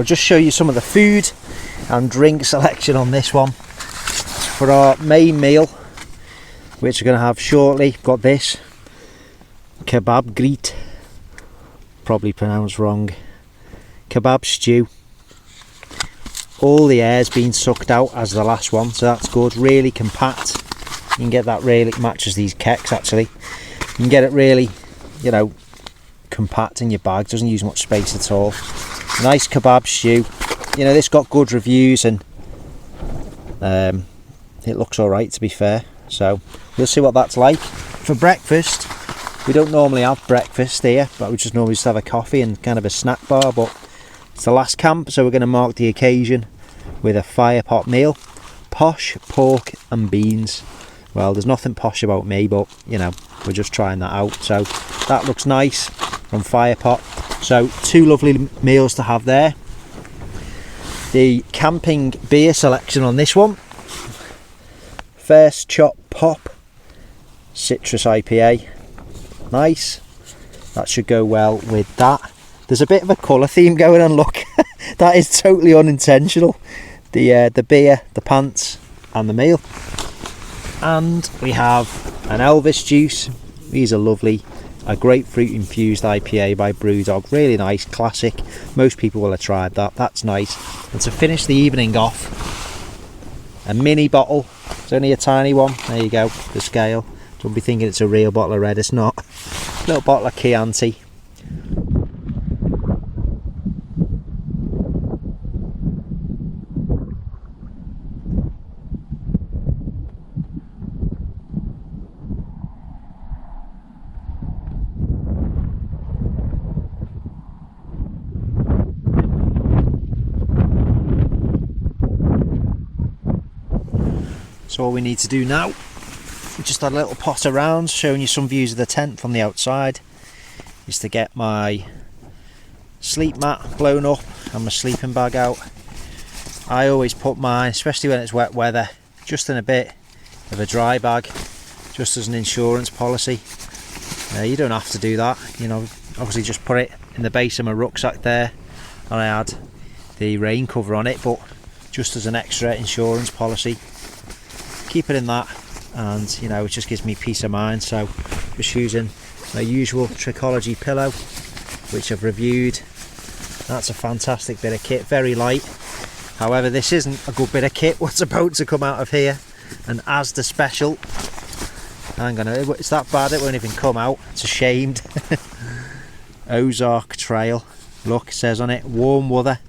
So I'll just show you some of the food and drink selection on this one. For our main meal, which we're going to have shortly, got this Kebab Greet, probably pronounced wrong, Kebab Stew. All the air's been sucked out as the last one, so that's good. Really compact. You can get that really, it matches these keks actually. You can get it really, you know, compact in your bag, doesn't use much space at all. Nice kebab stew. You know, this got good reviews and it looks alright, to be fair. So we'll see what that's like. For breakfast, we don't normally have breakfast here, but we just normally just have a coffee and kind of a snack bar, but it's the last camp, so we're going to mark the occasion with a fire pot meal. Posh pork and beans. Well, there's nothing posh about me, but you know, we're just trying that out. So that looks nice from fire pot. So 2 lovely meals to have there. The camping beer selection on this one: First Chop Pop Citrus IPA. Nice. That should go well with that. There's a bit of a colour theme going on, look. That is totally unintentional. The beer, the pants and the meal. And we have an Elvis juice. These are lovely. A grapefruit infused IPA by Brewdog. Really nice, classic. Most people will have tried that. That's nice. And to finish the evening off, a mini bottle. It's only a tiny one. There you go, the scale. Don't be thinking it's a real bottle of red, it's not. Little bottle of Chianti. So all we need to do now, we just had a little pot around showing you some views of the tent from the outside, is to get my sleep mat blown up and my sleeping bag out. I always put mine, especially when it's wet weather, just in a bit of a dry bag, just as an insurance policy. You don't have to do that, you know, obviously just put it in the base of my rucksack there, and I had the rain cover on it, but just as an extra insurance policy. Keep it in that, and you know, it just gives me peace of mind. So just using my usual Trichology pillow, which I've reviewed. That's a fantastic bit of kit, very light. However, this isn't a good bit of kit what's about to come out of here. And as the special, hang on, it's that bad it won't even come out, it's ashamed. Ozark Trail, look, it says on it, warm weather,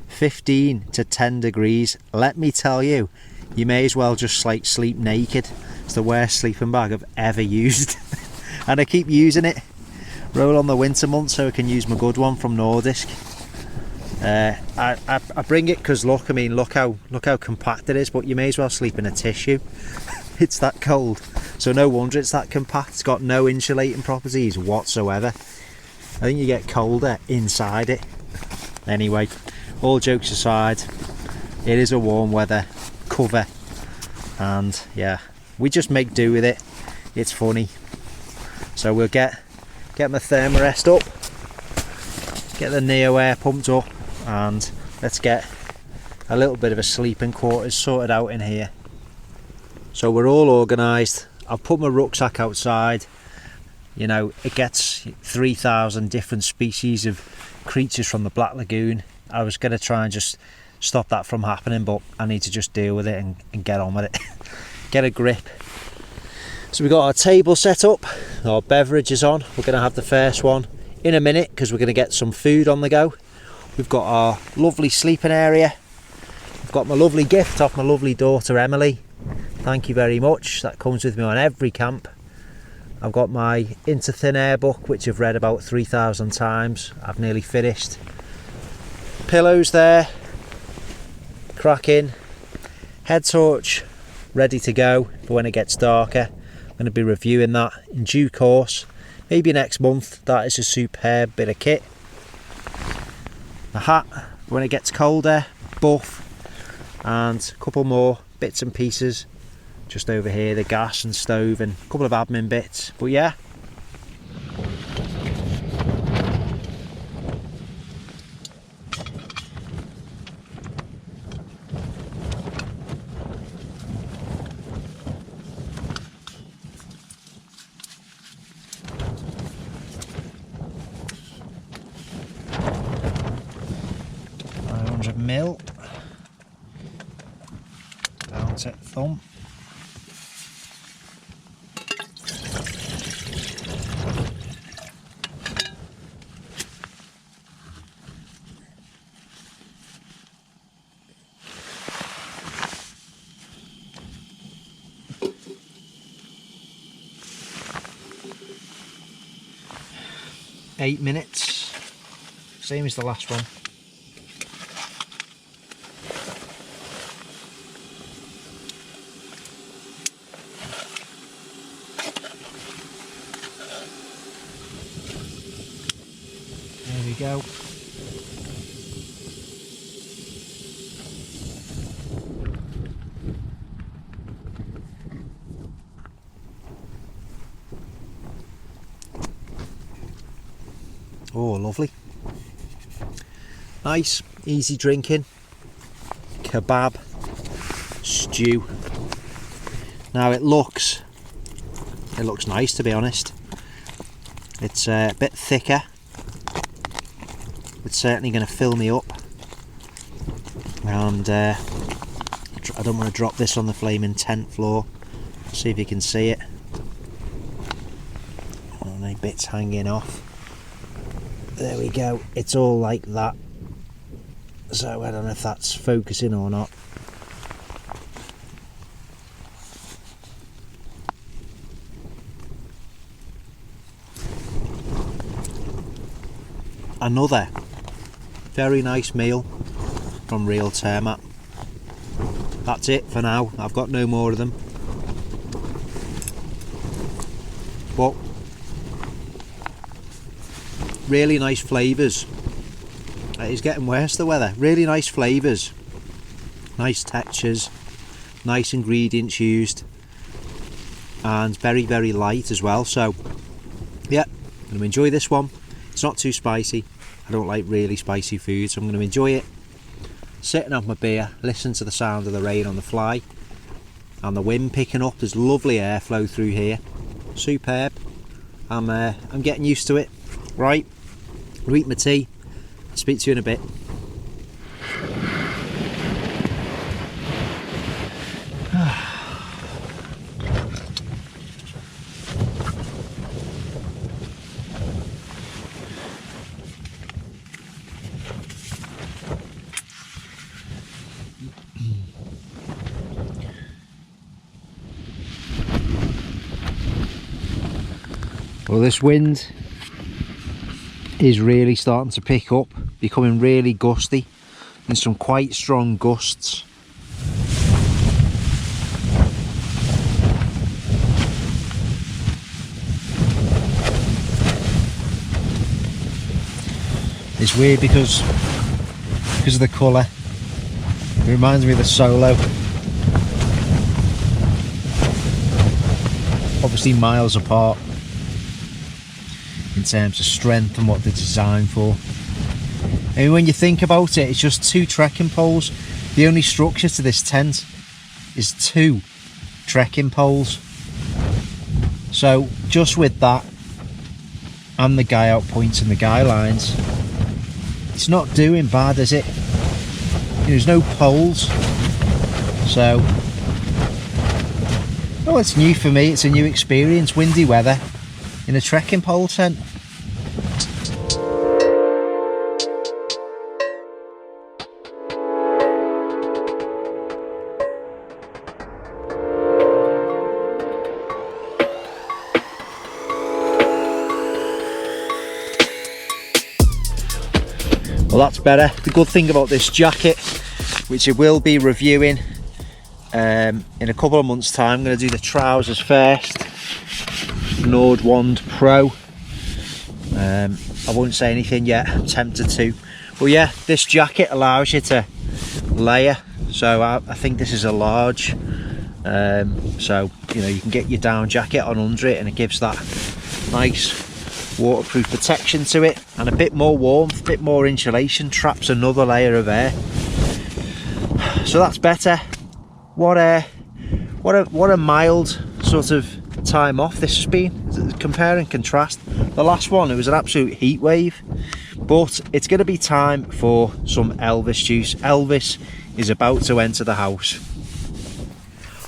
15 to 10 degrees. Let me tell you, you may as well just like sleep naked. It's the worst sleeping bag I've ever used. And I keep using it. Roll on the winter months so I can use my good one from Nordisk. I bring it because look, I mean, look how compact it is, but you may as well sleep in a tissue. It's that cold. So no wonder it's that compact. It's got no insulating properties whatsoever. I think you get colder inside it. Anyway, all jokes aside, it is a warm weather cover, and yeah, we just make do with it. It's funny. So we'll get my Thermarest up, get the Neo Air pumped up, and let's get a little bit of a sleeping quarters sorted out in here. So we're all organised. I've put my rucksack outside. You know, it gets 3,000 different species of creatures from the Black Lagoon. I was going to try and just stop that from happening, but I need to just deal with it and get on with it. Get a grip. So we've got our table set up, our beverages on. We're going to have the first one in a minute because we're going to get some food on the go. We've got our lovely sleeping area. I've got my lovely gift off my lovely daughter Emily. Thank you very much. That comes with me on every camp. I've got my Into Thin Air book, which I've read about 3,000 times. I've nearly finished. Pillows there. Cracking. Head torch ready to go for when it gets darker. I'm going to be reviewing that in due course, maybe next month. That is a superb bit of kit. The hat when it gets colder, buff, and a couple more bits and pieces just over here, the gas and stove and a couple of admin bits, but yeah. mil. Down to thumb. Eight minutes, same as the last one. There we go. Oh, lovely. Nice, easy drinking. Kebab stew. Now it looks nice, to be honest. It's a bit thicker. It's certainly going to fill me up. And I don't want to drop this on the flaming tent floor. See if you can see it. And any bits hanging off. There we go, it's all like that. So I don't know if that's focusing or not. Another very nice meal from Real Turmat. That's it for now, I've got no more of them. But really nice flavours. It's getting worse, the weather. Really nice flavours, nice textures, nice ingredients used, and very, very light as well. So yeah, I'm going to enjoy this one. It's not too spicy. I don't like really spicy food, so I'm going to enjoy it. Sitting off my beer, listen to the sound of the rain on the fly and the wind picking up. There's lovely airflow through here. Superb. I'm getting used to it. Right, I'll eat my tea. Speak to you in a bit. Well, this wind is really starting to pick up, becoming really gusty, and some quite strong gusts. It's weird because of the colour. It reminds me of the Solo. Obviously miles apart in terms of strength and what they're designed for. I mean, when you think about it, it's just two trekking poles. The only structure to this tent is two trekking poles. So just with that and the guy out pointing the guy lines, it's not doing bad, is it? There's no poles. So, oh, it's new for me. It's a new experience. Windy weather in a trekking pole tent. Well, that's better. The good thing about this jacket, which I will be reviewing in a couple of months' time, I'm going to do the trousers first. Nordwand Pro. I won't say anything yet, I'm tempted to. But yeah, this jacket allows you to layer. So I think this is a large. So, you know, you can get your down jacket on under it and it gives that nice waterproof protection to it, and a bit more warmth, a bit more insulation, traps another layer of air. So that's better. What a mild sort of time off this has been. Compare and contrast. The last one, it was an absolute heat wave. But it's going to be time for some Elvis juice. Elvis is about to enter the house.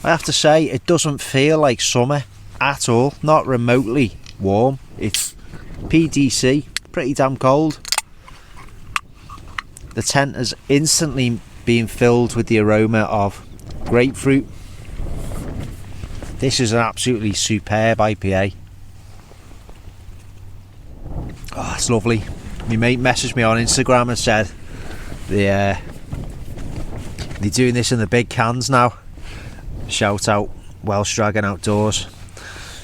I have to say, it doesn't feel like summer at all, not remotely warm. It's PDC, pretty damn cold. The tent has instantly been filled with the aroma of grapefruit. This is an absolutely superb IPA. Oh, it's lovely. My mate messaged me on Instagram and said they're doing this in the big cans now. Shout out Welsh Dragon Outdoors.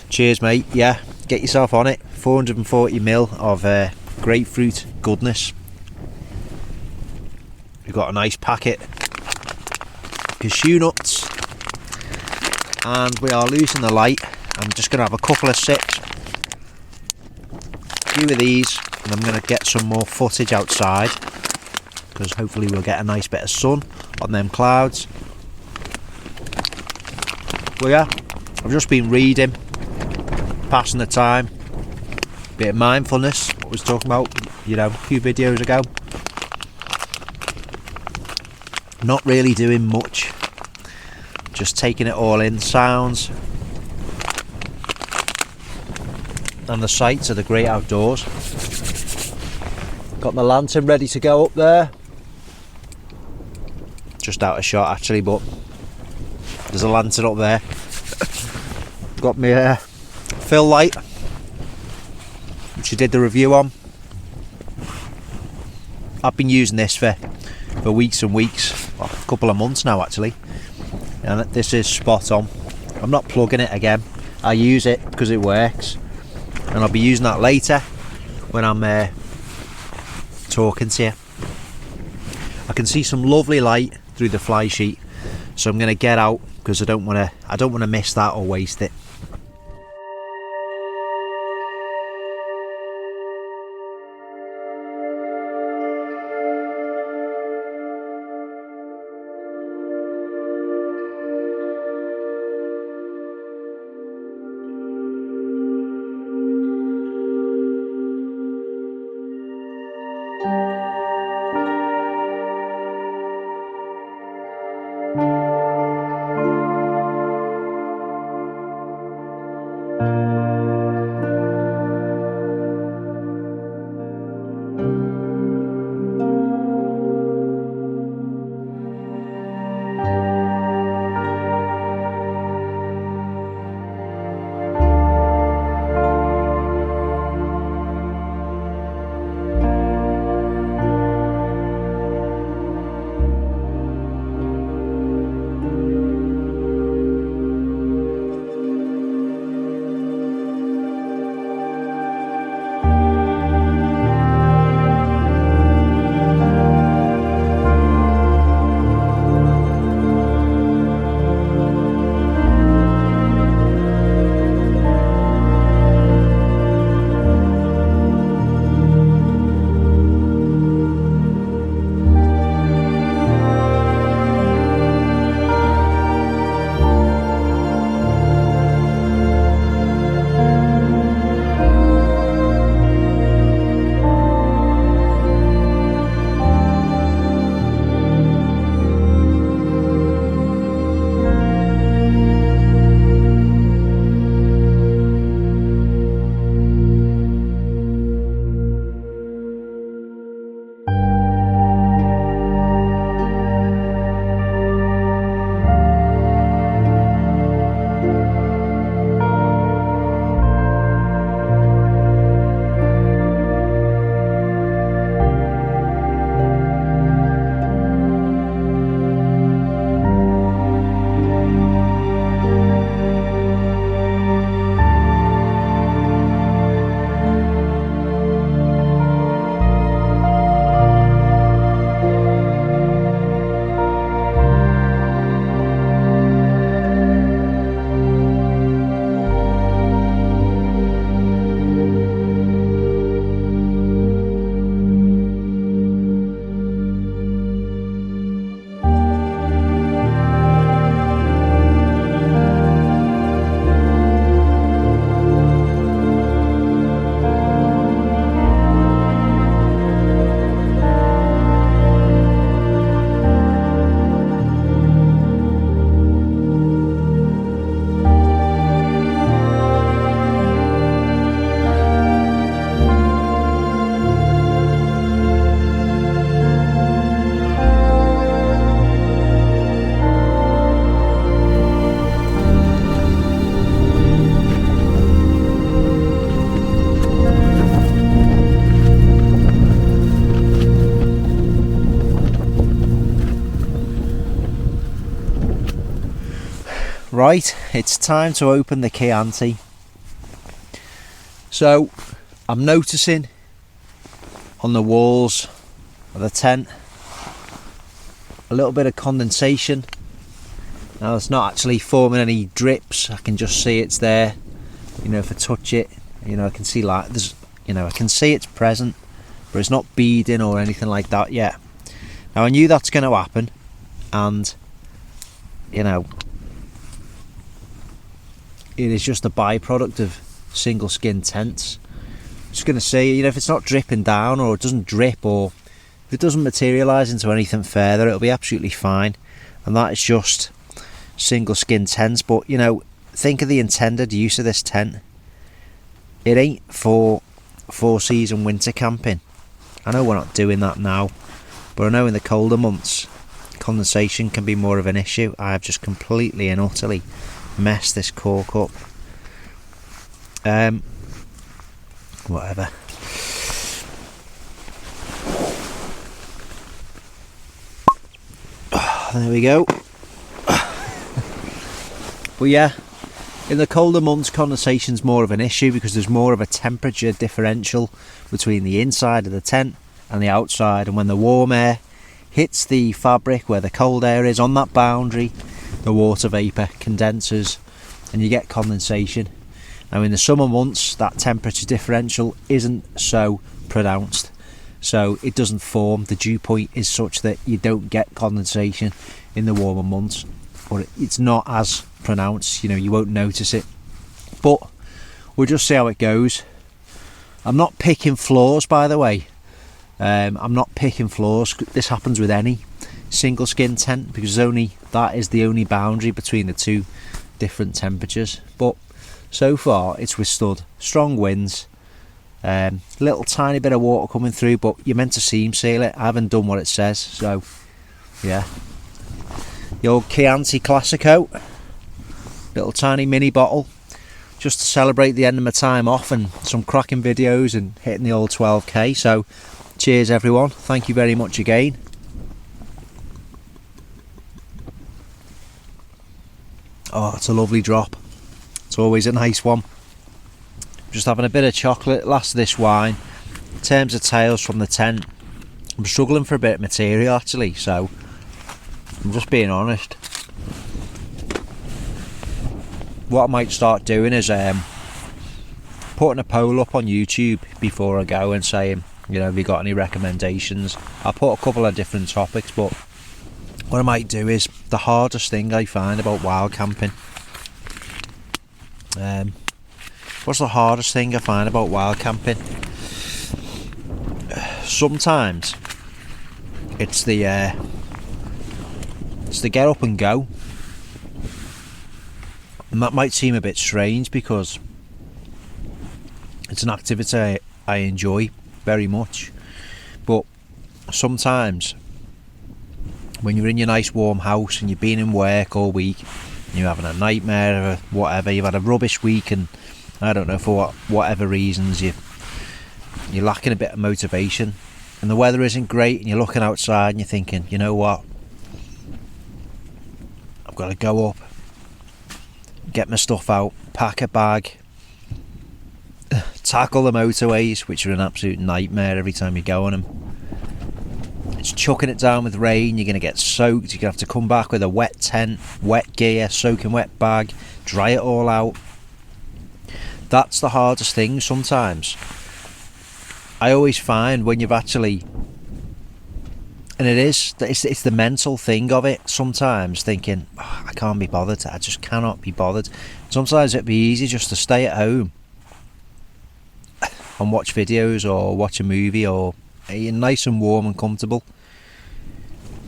Cheers, mate. Yeah, get yourself on it. 440ml of grapefruit goodness. We've got a nice packet cashew nuts, and we are losing the light. I'm just going to have a couple of sips, a few of these, and I'm going to get some more footage outside, because hopefully we'll get a nice bit of sun on them clouds. Well, yeah, I've just been reading, passing the time, bit of mindfulness, what I was talking about, a few videos ago. Not really doing much, just taking it all in, sounds and the sights of the great outdoors. Got my lantern ready to go up there, just out of shot actually, but there's a lantern up there. Got my fill light, which I did the review on. I've been using this for weeks and weeks, well, a couple of months now actually, and this is spot on. I'm not plugging it again, I use it because it works, and I'll be using that later when I'm talking to you. I can see some lovely light through the fly sheet, so I'm going to get out because I don't want to miss that or waste it. Right, it's time to open the Chianti. So I'm noticing on the walls of the tent a little bit of condensation. Now it's not actually forming any drips, I can just see it's there. You know, if I touch it, you know, I can see like there's, you know, I can see it's present, but it's not beading or anything like that yet. Now I knew that's going to happen, and you know, it is just a byproduct of single skin tents. Just going to say, you know, if it's not dripping down, or it doesn't drip, or if it doesn't materialise into anything further, it'll be absolutely fine. And that is just single skin tents. But you know, think of the intended use of this tent. It ain't for 4-season winter camping. I know we're not doing that now, but I know in the colder months condensation can be more of an issue. I've just completely and utterly messed this cork up. Whatever. There we go. But yeah, in the colder months condensation's more of an issue because there's more of a temperature differential between the inside of the tent and the outside, and when the warm air hits the fabric where the cold air is on that boundary, the water vapour condenses and you get condensation. Now in the summer months that temperature differential isn't so pronounced, so it doesn't form. The dew point is such that you don't get condensation in the warmer months, or it's not as pronounced, you know, you won't notice it. But we'll just see how it goes. I'm not picking flaws, by the way. I'm not picking flaws. This happens with any single skin tent because that is the only boundary between the two different temperatures. But so far it's withstood strong winds, little tiny bit of water coming through, but you're meant to seam seal it. I haven't done what it says, so yeah. The old Chianti Classico, little tiny mini bottle, just to celebrate the end of my time off and some cracking videos and hitting the old 12k. So cheers everyone, thank you very much again. Oh, it's a lovely drop. It's always a nice one. Just having a bit of chocolate, last of this wine. In terms of tails from the tent, I'm struggling for a bit of material actually, so I'm just being honest. What I might start doing is putting a poll up on YouTube before I go and saying, you know, have you got any recommendations? I'll put a couple of different topics, but what I might do is the hardest thing I find about wild camping. What's the hardest thing I find about wild camping? Sometimes it's the get up and go, and that might seem a bit strange because it's an activity I enjoy very much, but sometimes when you're in your nice warm house and you've been in work all week and you're having a nightmare or whatever, you've had a rubbish week, and I don't know, for whatever reasons you're lacking a bit of motivation and the weather isn't great, and you're looking outside and you're thinking, you know what, I've got to go up, get my stuff out, pack a bag, tackle the motorways, which are an absolute nightmare every time you go on them. It's chucking it down with rain, you're going to get soaked, you're going to have to come back with a wet tent, wet gear, soaking wet bag, dry it all out. That's the hardest thing sometimes. I always find when you've actually, and it's the mental thing of it sometimes, thinking, oh, I can't be bothered, I just cannot be bothered. Sometimes it'd be easy just to stay at home and watch videos or watch a movie, or you're nice and warm and comfortable.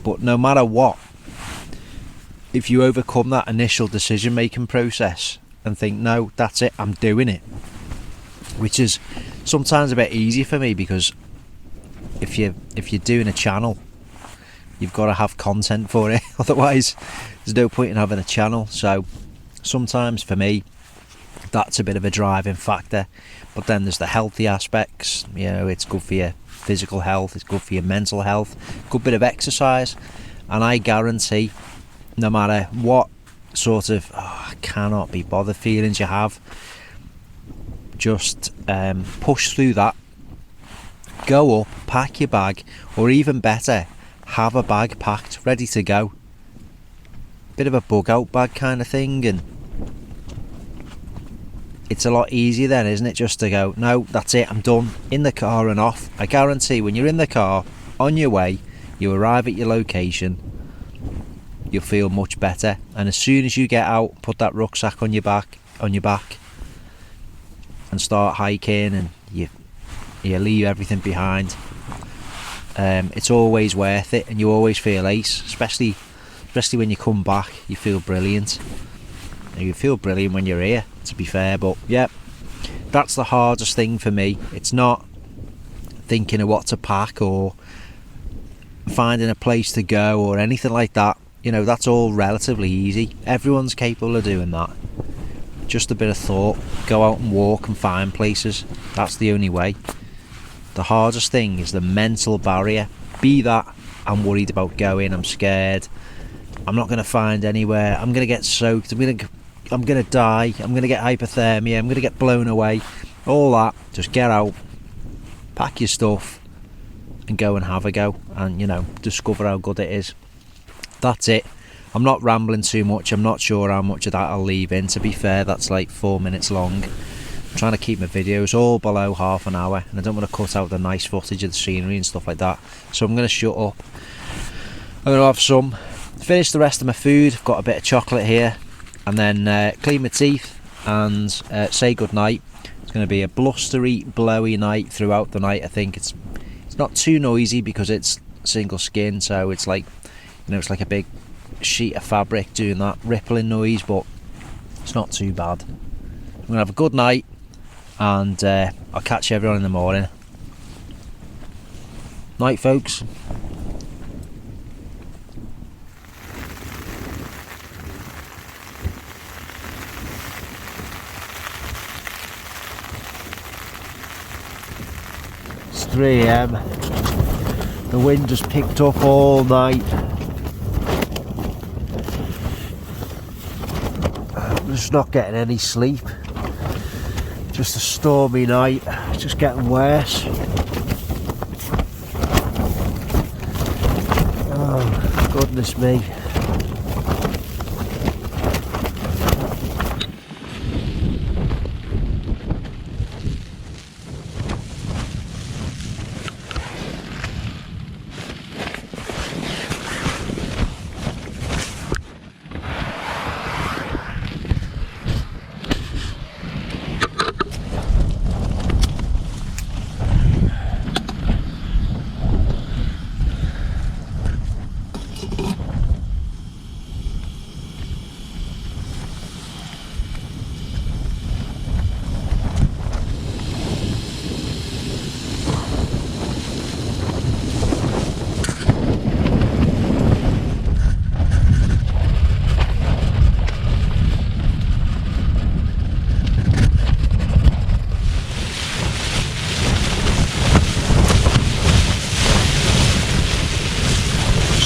But no matter what, if you overcome that initial decision making process and think, no, that's it, I'm doing it, which is sometimes a bit easy for me, because if you're doing a channel, you've got to have content for it, otherwise there's no point in having a channel. So sometimes for me that's a bit of a driving factor. But then there's the healthy aspects, you know, it's good for your physical health, it's good for your mental health, good bit of exercise, and I guarantee no matter what sort of I cannot be bothered feelings you have, just push through that. Go up, pack your bag, or even better, have a bag packed, ready to go. Bit of a bug out bag kind of thing, and it's a lot easier then, isn't it, just to go, no, that's it, I'm done, in the car and off. I guarantee when you're in the car, on your way, you arrive at your location, you'll feel much better. And as soon as you get out, put that rucksack on your back, and start hiking, and you leave everything behind. It's always worth it, and you always feel ace, especially when you come back. You feel brilliant. And you feel brilliant when you're here, to be fair. But yeah, that's the hardest thing for me. It's not thinking of what to pack or finding a place to go or anything like that. You know, that's all relatively easy. Everyone's capable of doing that. Just a bit of thought. Go out and walk and find places. That's the only way. The hardest thing is the mental barrier. Be that I'm worried about going, I'm scared, I'm not going to find anywhere, I'm going to get soaked, I'm going to die, I'm going to get hypothermia, I'm going to get blown away. All that, just get out, pack your stuff, and go and have a go, and, you know, discover how good it is. That's it. I'm not rambling too much. I'm not sure how much of that I'll leave in. To be fair, that's like 4 minutes long. I'm trying to keep my videos all below half an hour, and I don't want to cut out the nice footage of the scenery and stuff like that. So I'm going to shut up. I'm going to have some, finish the rest of my food. I've got a bit of chocolate here, and then clean my teeth and say good night. It's going to be a blustery, blowy night throughout the night. I think it's not too noisy because it's single skin, so it's like, you know, it's like a big sheet of fabric doing that rippling noise, but it's not too bad. I'm going to have a good night, and I'll catch everyone in the morning. Night, folks. It's 3 AM. The wind just picked up all night. I'm just not getting any sleep. Just a stormy night. It's just getting worse. Oh, goodness me.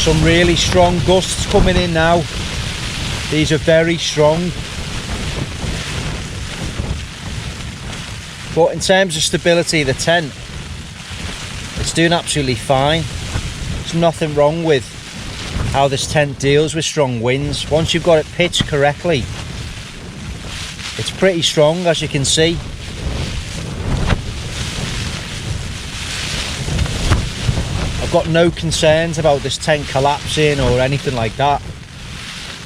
Some really strong gusts coming in now. These are very strong. But in terms of stability of the tent, it's doing absolutely fine. There's nothing wrong with how this tent deals with strong winds. Once you've got it pitched correctly, it's pretty strong, as you can see. Got no concerns about this tent collapsing or anything like that.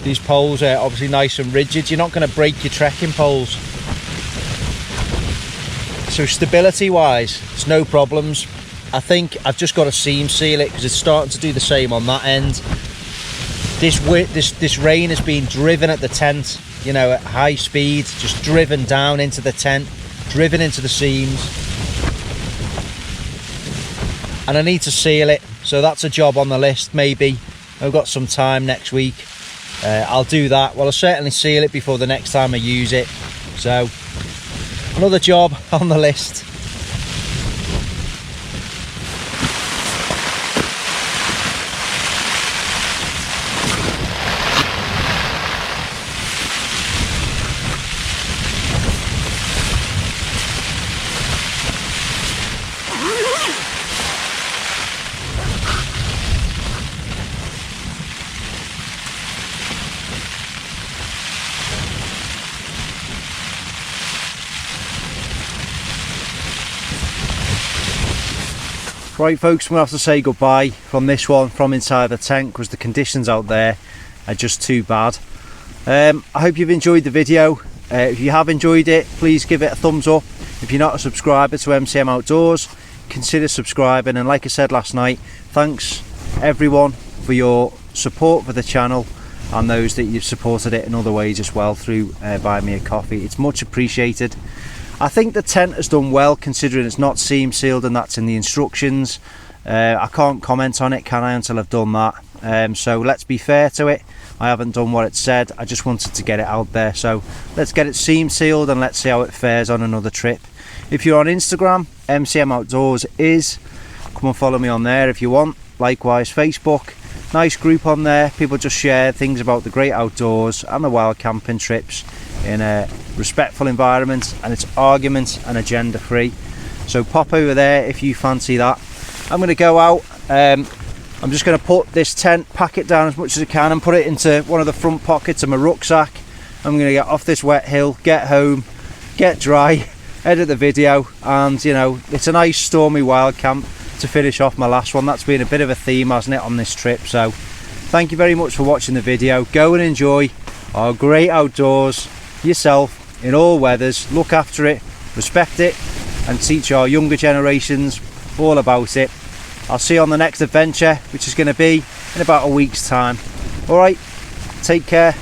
These poles are obviously nice and rigid. You're not going to break your trekking poles. So stability wise, it's no problems. I think I've just got to seam seal it because it's starting to do the same on that end. This rain has been driven at the tent, you know, at high speed, just driven down into the tent, driven into the seams. And I need to seal it, so that's a job on the list. Maybe I've got some time next week, I'll do that. Well, I'll certainly seal it before the next time I use it, so another job on the list. Right folks, I'm going to have to say goodbye from this one, from inside the tent, because the conditions out there are just too bad. I hope you've enjoyed the video. If you have enjoyed it, please give it a thumbs up. If you're not a subscriber to MCM Outdoors, consider subscribing. And like I said last night, thanks everyone for your support for the channel, and those that you've supported it in other ways as well through buying me a coffee. It's much appreciated. I think the tent has done well, considering it's not seam sealed and that's in the instructions. I can't comment on it, can I, until I've done that. So let's be fair to it. I haven't done what it said. I just wanted to get it out there. So let's get it seam sealed and let's see how it fares on another trip. If you're on Instagram, MCM Outdoors is. Come and follow me on there if you want. Likewise, Facebook. Nice group on there. People just share things about the great outdoors and the wild camping trips in a respectful environment, and it's argument and agenda free. So pop over there if you fancy that. I'm going to go out. I'm just going to put this tent, pack it down as much as I can and put it into one of the front pockets of my rucksack. I'm going to get off this wet hill, get home, get dry, edit the video, and you know, it's a nice Stormy Wild Camp to finish off my last one. That's been a bit of a theme, hasn't it, on this trip? So thank you very much for watching the video. Go and enjoy our great outdoors yourself in all weathers. Look after it, respect it, and teach our younger generations all about it. I'll see you on the next adventure, which is going to be in about a week's time. All right, take care.